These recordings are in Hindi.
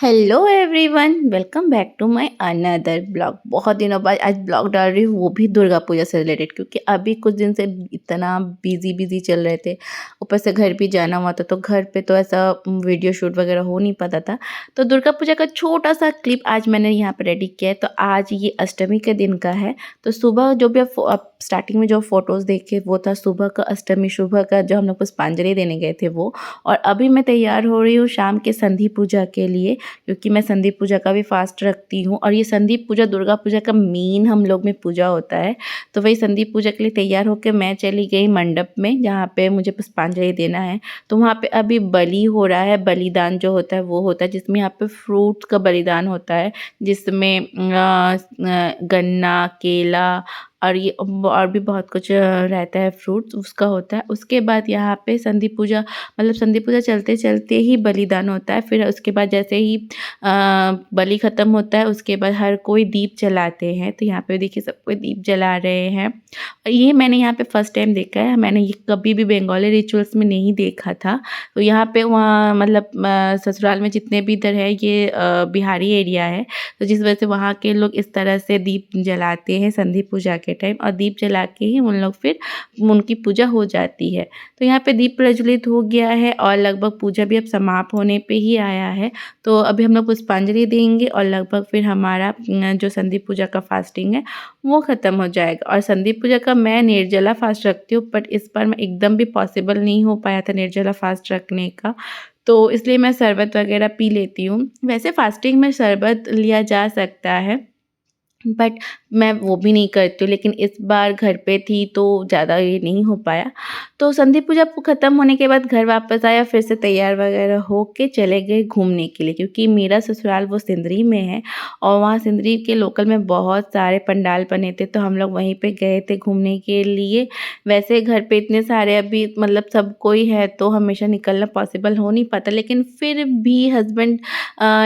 Hello everyone, welcome back to my another blog. बहुत दिनों बाद आज ब्लॉग डाल रही हूँ, वो भी दुर्गा पूजा से रिलेटेड, क्योंकि अभी कुछ दिन से इतना बिजी चल रहे थे। ऊपर से घर भी जाना हुआ था, तो घर पे तो ऐसा वीडियो शूट वगैरह हो नहीं पाता था। तो दुर्गा पूजा का छोटा सा क्लिप आज मैंने यहाँ पर रेडी किया है। तो आज ये अष्टमी के दिन का है। तो सुबह जो भी आप स्टार्टिंग में जो फोटोज़ देखे, वो था सुबह का अष्टमी, सुबह का जो हम लोग पुष्पांजलि देने गए थे वो। और अभी मैं तैयार हो रही हूँ शाम के संधि पूजा के लिए, क्योंकि मैं संदीप पूजा का भी फास्ट रखती हूँ। और ये संदीप पूजा दुर्गा पूजा का मेन हम लोग में पूजा होता है। तो वही संदीप पूजा के लिए तैयार होकर मैं चली गई मंडप में, जहाँ पे मुझे पुष्पांजलि देना है। तो वहाँ पे अभी बलि हो रहा है, बलिदान जो होता है वो होता है, जिसमें यहाँ पे फ्रूट्स का बलिदान होता है, जिसमें गन्ना, केला और भी बहुत कुछ रहता है, फ्रूट्स उसका होता है। उसके बाद यहाँ पे संधि पूजा, मतलब संधि पूजा चलते चलते ही बलिदान होता है। फिर उसके बाद जैसे ही बलि ख़त्म होता है, उसके बाद हर कोई दीप जलाते हैं। तो यहाँ पे देखिए सब कोई दीप जला रहे हैं। और ये मैंने यहाँ पे फर्स्ट टाइम देखा है, मैंने ये कभी भी बंगाली रिचुअल्स में नहीं देखा था। तो यहाँ पे वहाँ मतलब ससुराल में जितने भी इधर है, ये बिहारी एरिया है, तो जिस वजह से वहाँ के लोग इस तरह से दीप जलाते हैं संधि पूजा के टाइम, और दीप जला के ही उन लोग फिर उनकी पूजा हो जाती है। तो यहाँ पे दीप प्रज्वलित हो गया है और लगभग पूजा भी अब समाप्त होने पे ही आया है। तो अभी हम लोग पुष्पांजलि देंगे और लगभग फिर हमारा जो संधि पूजा का फास्टिंग है वो ख़त्म हो जाएगा। और संधि पूजा का मैं निर्जला फास्ट रखती हूँ, बट इस बार मैं एकदम भी पॉसिबल नहीं हो पाया था निर्जला फास्ट रखने का, तो इसलिए मैं शरबत वगैरह पी लेती हूँ। वैसे फास्टिंग में शरबत लिया जा सकता है, बट मैं वो भी नहीं करती हूँ। लेकिन इस बार घर पे थी तो ज़्यादा ये नहीं हो पाया। तो संधि पूजा ख़त्म होने के बाद घर वापस आया, फिर से तैयार वगैरह हो के चले गए घूमने के लिए, क्योंकि मेरा ससुराल वो सिंदरी में है और वहाँ सिंदरी के लोकल में बहुत सारे पंडाल बने थे, तो हम लोग वहीं पे गए थे घूमने के लिए। वैसे घर पे इतने सारे अभी मतलब सब कोई है, तो हमेशा निकलना पॉसिबल हो नहीं पाता, लेकिन फिर भी हस्बैंड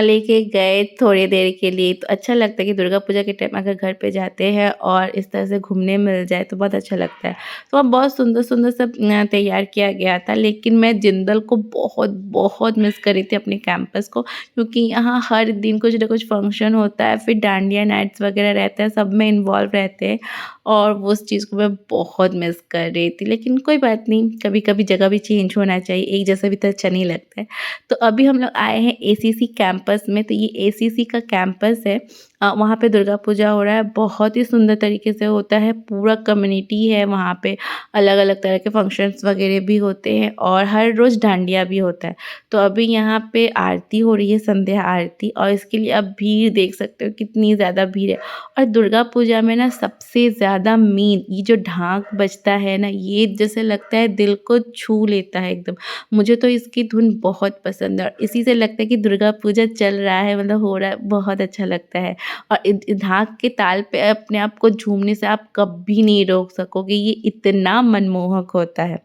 लेके गए थोड़ी देर के लिए। तो अच्छा लगता है कि दुर्गा पूजा के टाइम अगर घर पे जाते हैं और इस तरह से घूमने मिल जाए तो बहुत अच्छा लगता है। तो वहाँ बहुत सुंदर-सुंदर सब तैयार किया गया था, लेकिन मैं जिंदल को बहुत मिस कर रही थी, अपने कैंपस को, क्योंकि यहाँ हर दिन कुछ ना कुछ फंक्शन होता है, फिर डांडिया नाइट्स वगैरह रहते हैं, सब में इन्वॉल्व रहते हैं, और वो उस चीज़ को मैं बहुत मिस कर रही थी। लेकिन कोई बात नहीं, कभी-कभी जगह भी चेंज होना चाहिए, एक जैसा भी तो अच्छा नहीं लगता है। तो अभी हम लोग आए हैं एसीसी कैंपस में। तो ये एसीसी का कैंपस है, वहाँ पे दुर्गा पूजा हो रहा है, बहुत ही सुंदर तरीके से होता है, पूरा कम्युनिटी है वहाँ पे, अलग-अलग तरह के फंक्शंस वगैरह भी होते हैं और हर रोज़ डांडिया भी होता है। तो अभी यहाँ पे आरती हो रही है, संध्या आरती, और इसके लिए आप भीड़ देख सकते हो कितनी ज़्यादा भीड़ है। और दुर्गा पूजा में ना सबसे ज़्यादा मेन ये जो ढाक बजता है ना, ये जैसे लगता है दिल को छू लेता है एकदम। मुझे तो इसकी धुन बहुत पसंद है, और इसी से लगता है कि दुर्गा पूजा चल रहा है, मतलब हो रहा है, बहुत अच्छा लगता है। और ढाक के ताल पे अपने आप को झूमने से आप कभी नहीं रोक सकोगे, ये इतना मनमोहक होता है।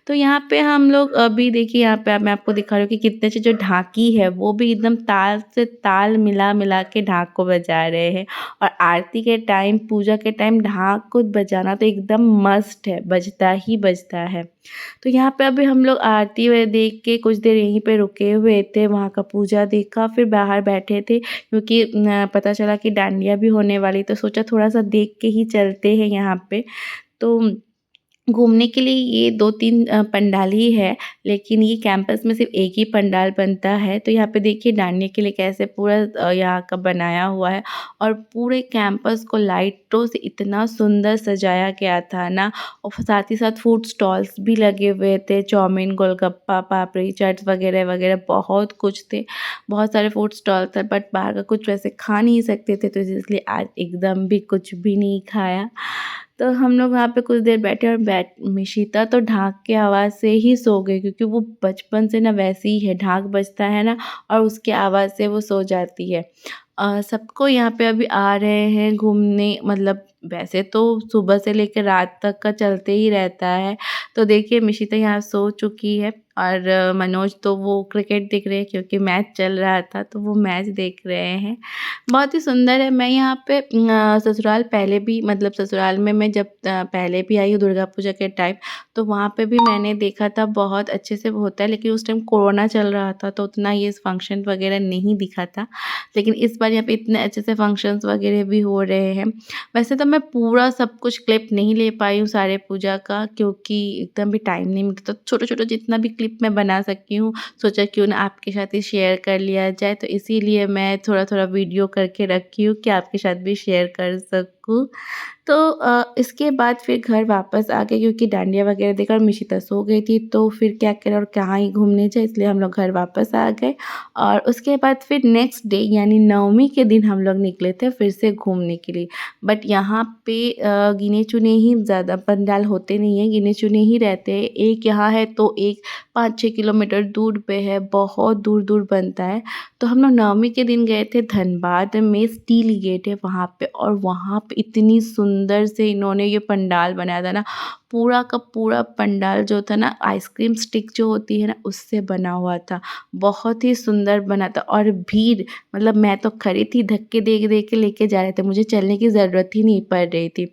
तो यहाँ पे हम लोग अभी देखिए, यहाँ पे मैं आपको दिखा रही हूँ कि कितने अच्छे जो ढाकी है वो भी एकदम ताल से ताल मिला के ढाक को बजा रहे हैं। और आरती के टाइम, पूजा के टाइम ढाक को बजाना तो एकदम मस्ट है, बजता ही बजता है। तो यहाँ पे अभी हम लोग आरती देख के कुछ देर यहीं पे रुके हुए थे, वहाँ का पूजा देखा, फिर बाहर बैठे थे, क्योंकि पता चला कि डांडिया भी होने वाली, तो सोचा थोड़ा सा देख के ही चलते हैं यहाँ पे। तो घूमने के लिए ये 2-3 पंडाल ही है, लेकिन ये कैंपस में सिर्फ एक ही पंडाल बनता है। तो यहाँ पे देखिए डांडिया के लिए कैसे पूरा यहाँ का बनाया हुआ है, और पूरे कैंपस को लाइटों से इतना सुंदर सजाया गया था ना। और साथ ही साथ फूड स्टॉल्स भी लगे हुए थे, चाउमीन, गोलगप्पा, पापड़ी चाट्स वगैरह वगैरह बहुत कुछ थे। बहुत सारे फूड स्टॉल थे, बट बाहर का कुछ वैसे खा नहीं सकते थे, तो इसलिए आज एकदम भी कुछ भी नहीं खाया। तो हम लोग वहाँ पे कुछ देर बैठे, और मिशिता तो ढाक की आवाज़ से ही सो गई, क्योंकि वो बचपन से ना वैसी ही है, ढाक बजता है ना और उसकी आवाज़ से वो सो जाती है। सबको यहाँ पे अभी आ रहे हैं घूमने, मतलब वैसे तो सुबह से लेकर रात तक का चलते ही रहता है। तो देखिए मिशिता यहाँ सो चुकी है, और मनोज तो वो क्रिकेट देख रहे हैं क्योंकि मैच चल रहा था, तो वो मैच देख रहे हैं। बहुत ही सुंदर है। मैं यहाँ पे ससुराल पहले भी मतलब ससुराल में मैं जब पहले भी आई हूँ दुर्गा पूजा के टाइम, तो वहाँ पे भी मैंने देखा था बहुत अच्छे से होता है, लेकिन उस टाइम कोरोना चल रहा था तो उतना ये फंक्शन वगैरह नहीं दिखा था। लेकिन इस बार यहाँ पे इतने अच्छे से फंक्शंस वगैरह भी हो रहे हैं। वैसे तो मैं पूरा सब कुछ क्लिप नहीं ले पाई हूँ सारे पूजा का, क्योंकि एकदम भी टाइम नहीं मिलता। तो छोटा-छोटा जितना भी क्लिप मैं बना सकती हूँ, सोचा क्यों ना आपके साथ ही शेयर कर लिया जाए, तो इसीलिए मैं थोड़ा-थोड़ा वीडियो करके रखी हूँ कि आपके साथ भी शेयर कर सकूँ। तो इसके बाद फिर घर वापस आ गए क्योंकि डांडिया वगैरह देखकर मिशिता सो गई थी, तो फिर क्या करें और कहाँ ही घूमने जाए, इसलिए हम लोग घर वापस आ गए। और उसके बाद फिर नेक्स्ट डे यानी नवमी के दिन हम लोग निकले थे फिर से घूमने के लिए। बट यहाँ पे गिने-चुने ही ज़्यादा पंडाल होते नहीं हैं, गिने-चुने ही रहते हैं। एक यहाँ है तो एक 5-6 किलोमीटर दूर पे है, बहुत दूर-दूर बनता है। तो हम लोग नवमी के दिन गए थे धनबाद में, स्टील गेट है वहाँ पे, और वहाँ पे इतनी सुंदर से इन्होंने ये पंडाल बनाया था ना, पूरा का पूरा पंडाल जो था ना आइसक्रीम स्टिक जो होती है ना उससे बना हुआ था। बहुत ही सुंदर बना था और भीड़ मतलब मैं तो खड़ी थी, धक्के दे-दे के लेके जा रहे थे, मुझे चलने की ज़रूरत ही नहीं पड़ रही थी।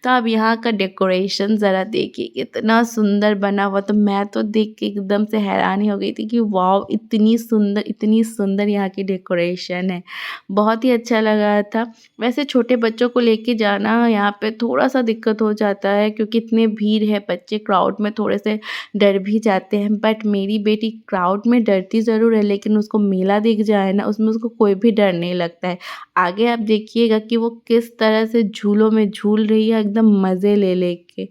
तो अब यहाँ का डेकोरेशन ज़रा देखिए कितना सुंदर बना हुआ, तो मैं तो देख के एकदम से हैरान ही हो गई थी कि वाओ! इतनी सुंदर यहाँ की डेकोरेशन है। बहुत ही अच्छा लगा था। वैसे छोटे बच्चों को लेके जाना यहाँ पे थोड़ा-सा दिक्कत हो जाता है क्योंकि इतने भीड़ है, बच्चे क्राउड में थोड़े से डर भी जाते हैं। बट मेरी बेटी क्राउड में डरती ज़रूर है, लेकिन उसको मेला दिख जाए ना, उसमें उसको कोई भी डर नहीं लगता है। आगे आप देखिएगा कि वो किस तरह से झूलों में झूल रही है एकदम मज़े ले के।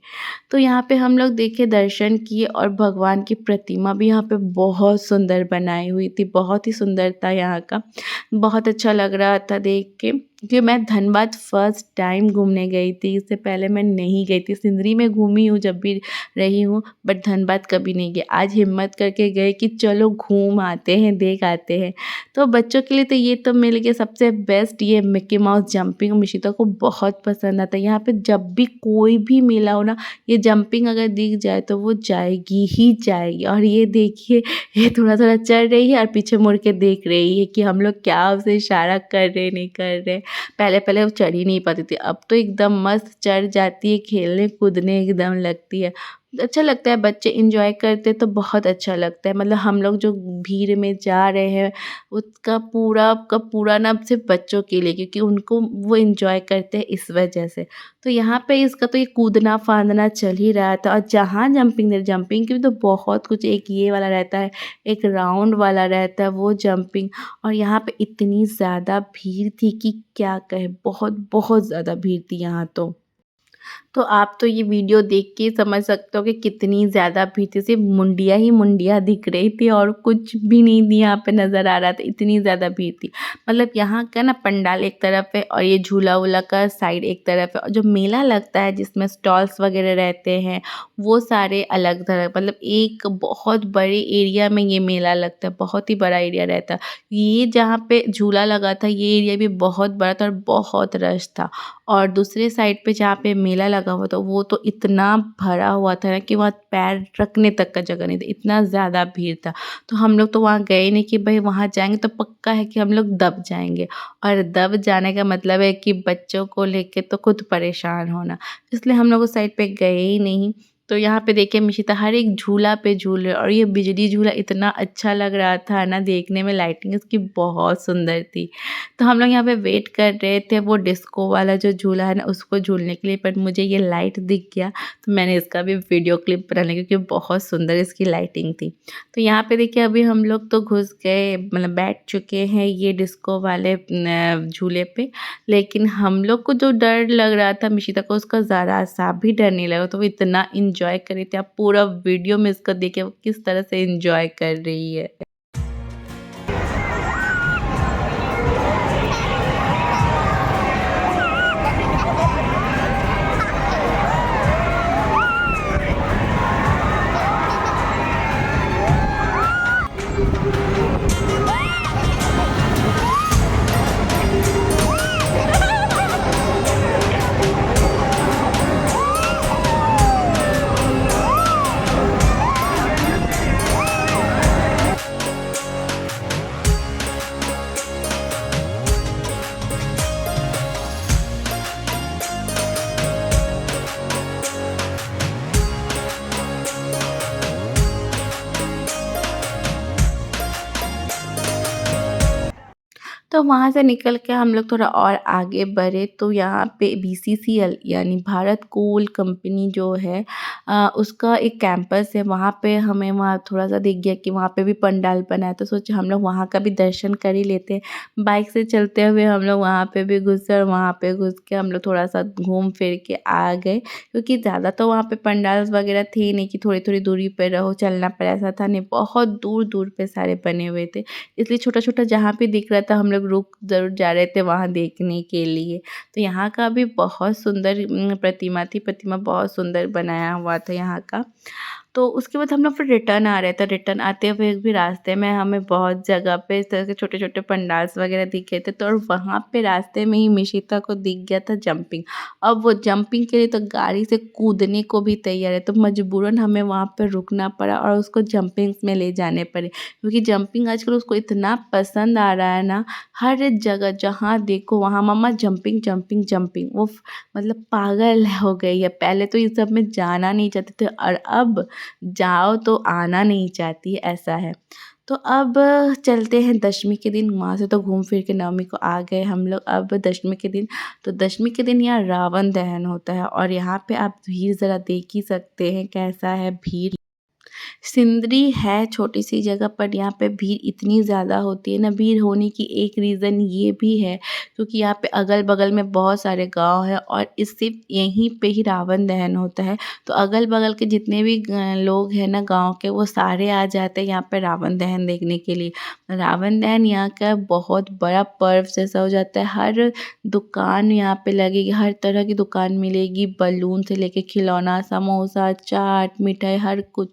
तो यहाँ पे हम लोग देखे, दर्शन किए, और भगवान की प्रतिमा भी यहाँ पे बहुत सुंदर बनाई हुई थी, बहुत ही सुंदर था यहाँ का। बहुत अच्छा लग रहा था देख के, क्योंकि मैं धनबाद फर्स्ट टाइम घूमने गई थी, इससे पहले मैं नहीं गई थी। सिंदरी में घूमी हूँ जब भी रही हूँ, बट धनबाद कभी नहीं गई। आज हिम्मत करके गए कि चलो घूम आते हैं, देख आते हैं। तो बच्चों के लिए तो ये तो मिल गया सबसे बेस्ट, ये मिक्की माउस जंपिंग मिशिता को बहुत पसंद आता है। यहाँ पे जब भी कोई भी मेला हो ना, ये जंपिंग अगर दिख जाए तो वो जाएगी ही जाएगी। और ये देखिए, ये थोड़ा-थोड़ा चढ़ रही है और पीछे मुड़ के देख रही है कि हम लोग क्या उसे इशारा कर रहे नहीं कर रहे। पहले-पहले वो चढ़ ही नहीं पाती थी, अब तो एकदम मस्त चढ़ जाती है, खेलने कूदने एकदम लगती है। अच्छा लगता है, बच्चे एन्जॉय करते तो बहुत अच्छा लगता है। मतलब हम लोग जो भीड़ में जा रहे हैं उसका पूरा का पूरा ना सिर्फ़ बच्चों के लिए, क्योंकि उनको वो एन्जॉय करते हैं इस वजह से। तो यहाँ पे इसका तो ये कूदना-फांदना चल ही रहा था, और जहाँ जंपिंग की भी तो बहुत कुछ, एक ये वाला रहता है, एक राउंड वाला रहता है वो जंपिंग, और यहाँ पे इतनी ज़्यादा भीड़ थी कि क्या कहें, बहुत ज़्यादा भीड़ थी यहाँ तो। तो आप तो ये वीडियो देख के समझ सकते हो कि कितनी ज़्यादा भीड़ थी, सिर्फ मुंडिया ही मुंडिया दिख रही थी और कुछ भी नहीं यहाँ पे नज़र आ रहा था, इतनी ज़्यादा भीड़ थी। मतलब यहाँ का ना पंडाल एक तरफ है और ये झूला-वूला का साइड एक तरफ है, और जो मेला लगता है जिसमें स्टॉल्स वगैरह रहते हैं वो सारे अलग तरफ, मतलब एक बहुत बड़े एरिया में ये मेला लगता है, बहुत ही बड़ा एरिया रहता है। ये जहाँ पे झूला लगा था ये एरिया भी बहुत बड़ा था और बहुत रश था, और दूसरे साइड पे जहाँ पे मेला लगा हुआ था वो तो इतना भरा हुआ था ना कि वहाँ पैर रखने तक का जगह नहीं था, इतना ज़्यादा भीड़ था। तो हम लोग तो वहाँ गए नहीं कि भाई वहाँ जाएँगे तो पक्का है कि हम लोग दब जाएँगे, और दब जाने का मतलब है कि बच्चों को लेके तो खुद परेशान होना, इसलिए हम लोग उस साइड पे गए ही नहीं। तो यहाँ पे देखिए मिशिता हर एक झूला पे झूल रही है, और ये बिजली झूला इतना अच्छा लग रहा था ना देखने में, लाइटिंग इसकी बहुत सुंदर थी। तो हम लोग यहाँ पे वेट कर रहे थे वो डिस्को वाला जो झूला है ना उसको झूलने के लिए, पर मुझे ये लाइट दिख गया तो मैंने इसका भी वीडियो क्लिप बना लिया क्योंकि बहुत सुंदर इसकी लाइटिंग थी। तो यहाँ पे देखिए अभी हम लोग तो घुस गए, मतलब बैठ चुके हैं ये डिस्को वाले झूले पे, लेकिन हम लोग को जो डर लग रहा था मिशिता को उसका ज़रा सा भी डर नहीं लगा, तो वो इतना इंजॉय कर रही थी। आप पूरा वीडियो में इसका देखिए वो किस तरह से इंजॉय कर रही है। तो वहाँ से निकल के हम लोग थोड़ा और आगे बढ़े तो यहाँ पे बीसीसीएल यानी भारत कोल कंपनी जो है उसका एक कैंपस है। वहाँ पे हमें वहाँ थोड़ा-सा दिख गया कि वहाँ पे भी पंडाल बना है, तो सोचे हम लोग वहाँ का भी दर्शन कर ही लेते हैं। बाइक से चलते हुए हम लोग वहाँ पे भी घुसे और वहाँ पे घुस के हम लोग थोड़ा-सा घूम फिर के आ गए, क्योंकि ज़्यादा तो वहाँ पे पंडाल्स वगैरह थे नहीं कि थोड़ी-थोड़ी दूरी पे रहो, चलना पड़े, ऐसा था नहीं। बहुत दूर-दूर पे सारे बने हुए थे, इसलिए छोटा-छोटा जहाँ पे दिख रहा था हम लोग रुक ज़रूर जा रहे थे वहाँ देखने के लिए। तो यहाँ का भी बहुत सुंदर प्रतिमा थी, प्रतिमा बहुत सुंदर बनाया हुआ था यहाँ का। तो उसके बाद हम लोग फिर रिटर्न आ रहे थे। रिटर्न आते हुए भी रास्ते में हमें बहुत जगह पे इस तरह के छोटे-छोटे पंडाल्स वगैरह दिखे थे, तो और वहाँ पे रास्ते में ही मिशिता को दिख गया था जंपिंग। अब वो जंपिंग के लिए तो गाड़ी से कूदने को भी तैयार है, तो मजबूरन हमें वहाँ पे रुकना पड़ा और उसको जंपिंग्स में ले जाने पड़े, क्योंकि जंपिंग आजकल उसको इतना पसंद आ रहा है ना, हर जगह जहाँ देखो वहाँ मम्मा जंपिंग जंपिंग जंपिंग, वो मतलब पागल हो गई है। पहले तो ये सब में जाना नहीं चाहते थे और अब जाओ तो आना नहीं चाहती, ऐसा है। तो अब चलते हैं दशमी के दिन, वहाँ से तो घूम फिर के नवमी को आ गए हम लोग। अब दशमी के दिन, तो दशमी के दिन यहाँ रावण दहन होता है और यहाँ पे आप भीड़ ज़रा देख ही सकते हैं कैसा है भीड़। सिंदरी है छोटी सी जगह, पर यहाँ पे भीड़ इतनी ज़्यादा होती है ना। भीड़ होने की एक रीज़न ये भी है क्योंकि यहाँ पे अगल-बगल में बहुत सारे गाँव हैं और इस सिर्फ़ यहीं पे ही रावण दहन होता है। तो अगल-बगल के जितने भी लोग हैं ना गाँव के, वो सारे आ जाते हैं यहाँ पे रावण दहन देखने के लिए। रावण दहन यहाँ का बहुत बड़ा पर्व जैसा हो जाता है। हर दुकान यहाँ पे लगेगी, हर तरह की दुकान मिलेगी, बलून से लेके खिलौना, समोसा, चाट, मिठाई, हर कुछ।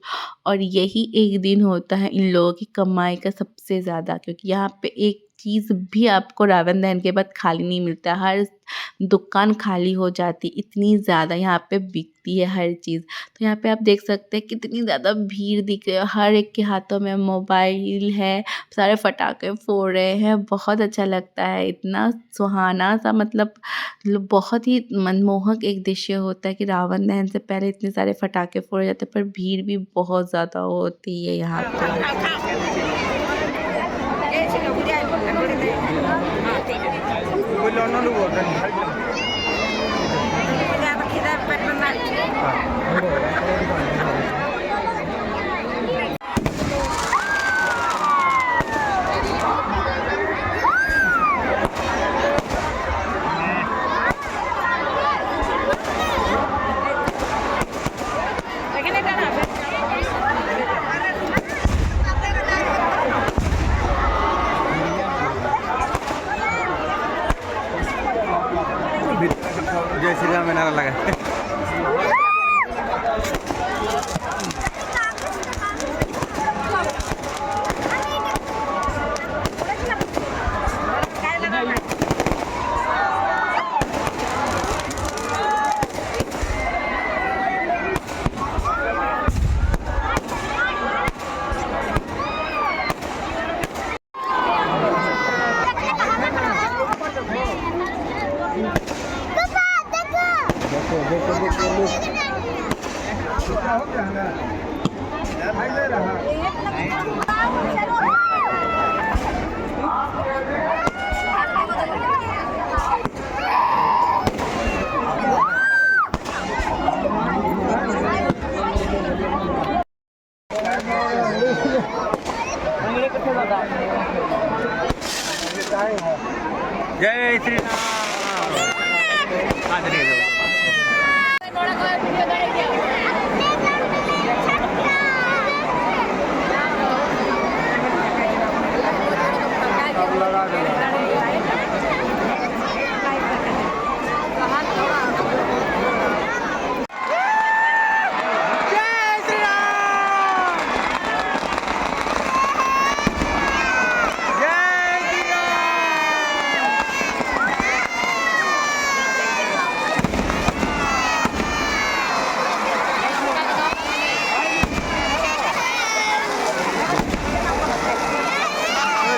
और यही एक दिन होता है इन लोगों की कमाई का सबसे ज़्यादा, क्योंकि यहाँ पे एक चीज़ भी आपको रावण दहन के बाद खाली नहीं मिलता। हर दुकान खाली हो जाती, इतनी ज़्यादा यहाँ पे बिकती है हर चीज़। तो यहाँ पे आप देख सकते हैं कितनी ज़्यादा भीड़ दिख रही है, हर एक के हाथों में मोबाइल है, सारे पटाखे फोड़ रहे हैं। बहुत अच्छा लगता है, इतना सुहाना सा, मतलब बहुत ही मनमोहक एक दृश्य होता है कि रावण दहन से पहले इतने सारे पटाखे फोड़े जाते हैं, पर भीड़ भी बहुत ज़्यादा होती है यहाँ पे। जय श्री राम में नारा लगा। जय श्री राम।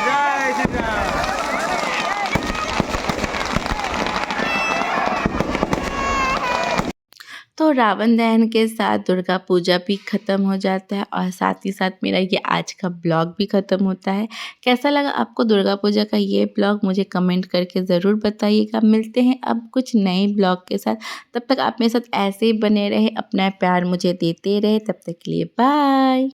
जय श्री राम। रावण दहन के साथ दुर्गा पूजा भी ख़त्म हो जाता है और साथ ही साथ मेरा ये आज का ब्लॉग भी ख़त्म होता है। कैसा लगा आपको दुर्गा पूजा का ये ब्लॉग मुझे कमेंट करके ज़रूर बताइएगा। मिलते हैं अब कुछ नए ब्लॉग के साथ, तब तक आप मेरे साथ ऐसे ही बने रहें, अपना प्यार मुझे देते रहें। तब तक के लिए बाय।